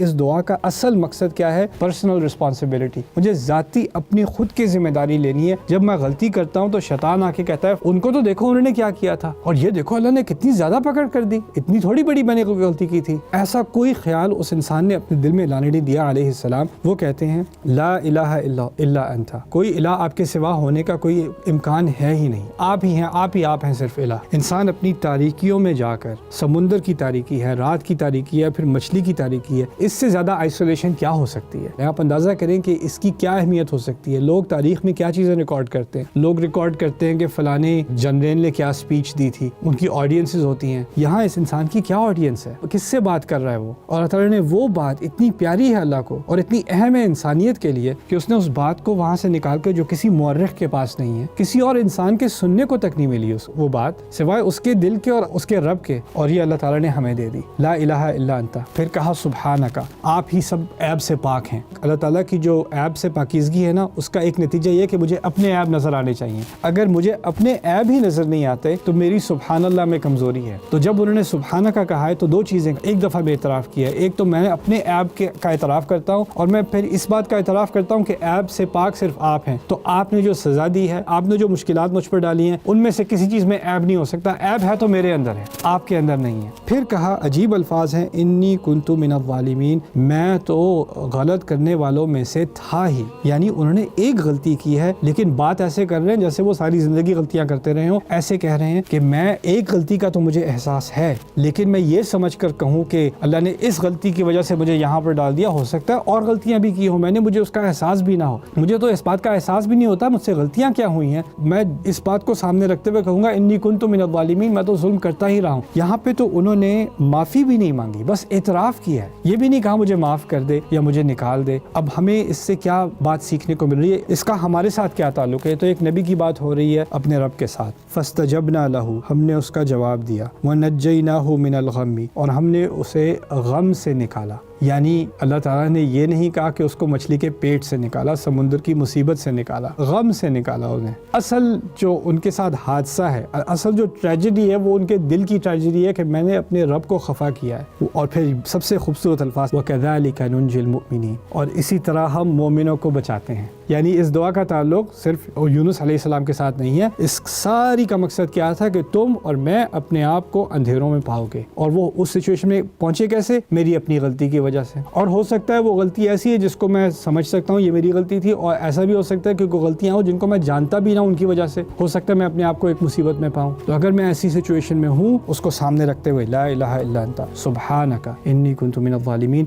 اس دعا کا اصل مقصد کیا ہے؟ پرسنل رسپانسبلٹی، مجھے ذاتی اپنی خود کی ذمہ داری لینی ہے۔ جب میں غلطی کرتا ہوں تو شیطان آ کے کہتا ہے ان کو تو دیکھو انہوں نے کیا کیا تھا، اور یہ دیکھو اللہ نے کتنی زیادہ پکڑ کر دی، اتنی تھوڑی بڑی میں نے کوئی غلطی کی تھی۔ ایسا کوئی خیال اس انسان نے اپنے دل میں لانے نہیں دیا علیہ السلام۔ وہ کہتے ہیں لا الہ الا انت، کوئی الہ آپ کے سوا ہونے کا کوئی امکان ہے ہی نہیں، آپ ہی ہیں، آپ ہیں صرف الہ۔ انسان اپنی تاریکیوں میں جا کر، سمندر کی تاریکی ہے، رات کی تاریکی ہے، پھر مچھلی کی تاریکی ہے، اس سے زیادہ آئسولیشن کیا ہو سکتی ہے؟ آپ اندازہ کریں کہ اس کی کیا اہمیت ہو سکتی ہے۔ لوگ تاریخ میں کیا چیزیں ریکارڈ کرتے ہیں، لوگ ریکارڈ کرتے ہیں کہ فلانے جنرل نے کیا سپیچ دی تھی، ان کی آڈینسز ہوتی ہیں۔ یہاں اس انسان کی کیا آڈینس ہے، کس سے بات کر رہا ہے وہ؟ اور اللہ تعالیٰ نے وہ بات اتنی پیاری ہے اللہ کو اور اتنی اہم ہے انسانیت کے لیے کہ اس نے اس بات کو وہاں سے نکال کر، جو کسی مورخ کے پاس نہیں ہے، کسی اور انسان کے سننے کو تک نہیں ملی وہ بات سوائے اس کے دل کے اور اس کے رب کے، اور یہ اللہ تعالیٰ نے ہمیں دے دی لا الہ الا انت۔ پھر کہا سبحانک، آپ ہی سب عیب سے پاک ہیں۔ اللہ تعالیٰ کی جو عیب سے پاکیزگی ہے نا، اس کا ایک نتیجہ یہ کہ مجھے اپنے عیب نظر آنے چاہیے۔ اگر مجھے اپنے عیب ہی نظر نہیں آتے تو میری سبحان اللہ میں کمزوری ہے۔ تو جب انہوں نے سبحانک کہا ہے تو دو چیزیں ایک دفعہ میں اعتراف کیا ہے، ایک تو میں اپنے عیب کا اعتراف کرتا ہوں، اور میں پھر اس بات کا اعتراف کرتا ہوں کہ عیب سے پاک صرف آپ ہیں۔ تو آپ نے جو سزا دی ہے، آپ نے جو مشکلات مجھ پر ڈالی ہیں، ان میں سے کسی چیز میں عیب نہیں ہو سکتا۔ عیب ہے تو میرے اندر ہے، آپ کے اندر نہیں ہے۔ پھر کہا عجیب الفاظ ہیں، انی کنت من الظالمین، میں تو غلط کرنے والوں میں سے تھا ہی۔ یعنی انہوں نے ایک غلطی کی ہے لیکن بات ایسے کر رہے ہیں جیسے وہ ساری زندگی غلطیاں کرتے رہے ہوں۔ ایسے کہہ رہے ہیں کہ میں ایک غلطی کا تو مجھے احساس ہے، لیکن میں یہ سمجھ کر کہوں کہ اللہ نے اس غلطی کی وجہ سے مجھے یہاں پر ڈال دیا، ہو سکتا ہے اور غلطیاں بھی کی ہوں میں نے، مجھے اس کا احساس بھی نہ ہو۔ مجھے تو اس بات کا احساس بھی نہیں ہوتا مجھ سے غلطیاں کیا ہوئی ہیں، میں اس بات کو سامنے رکھتے ہوئے کہوں گا انی کنت من الظالمین، میں تو ظلم کرتا ہی رہا ہوں۔ یہاں پہ تو انہوں نے معافی بھی نہیں مانگی، بس اعتراف کیا ہے، یہ بھی نہیں کہا مجھے معاف کر دے یا مجھے نکال دے۔ اب ہمیں اس سے کیا بات سیکھنے کو مل رہی ہے، اس کا ہمارے ساتھ کیا تعلق ہے؟ تو ایک نبی کی بات ہو رہی ہے اپنے رب کے ساتھ۔ فاستجبنا لہ، ہم نے اس کا جواب دیا، ونجیناہ من الغم، اور ہم نے اسے غم سے نکالا۔ یعنی اللہ تعالیٰ نے یہ نہیں کہا کہ اس کو مچھلی کے پیٹ سے نکالا، سمندر کی مصیبت سے نکالا، غم سے نکالا انہیں۔ اصل جو ان کے ساتھ حادثہ ہے، اصل جو ٹریجڈی ہے وہ ان کے دل کی ٹریجڈی ہے کہ میں نے اپنے رب کو خفا کیا ہے۔ اور پھر سب سے خوبصورت الفاظ وَكَذَلِكَ نُنْجِي الْمُؤْمِنِينَ، اور اسی طرح ہم مومنوں کو بچاتے ہیں۔ یعنی اس دعا کا تعلق صرف یونس علیہ السلام کے ساتھ نہیں ہے، اس ساری کا مقصد کیا تھا کہ تم اور میں اپنے آپ کو اندھیروں میں پاؤ گے، اور وہ اس سچویشن میں پہنچے کیسے؟ میری اپنی غلطی کی وجہ سے۔ اور ہو سکتا ہے وہ غلطی ایسی ہے جس کو میں سمجھ سکتا ہوں یہ میری غلطی تھی، اور ایسا بھی ہو سکتا ہے کہ کوئی غلطیاں ہوں جن کو میں جانتا بھی نہ ہوں، ان کی وجہ سے ہو سکتا ہے میں اپنے آپ کو ایک مصیبت میں پاؤں۔ تو اگر میں ایسی سچویشن میں ہوں، اس کو سامنے رکھتے ہوئے لا الہ الا انت سبحانک انی کنت من الظالمین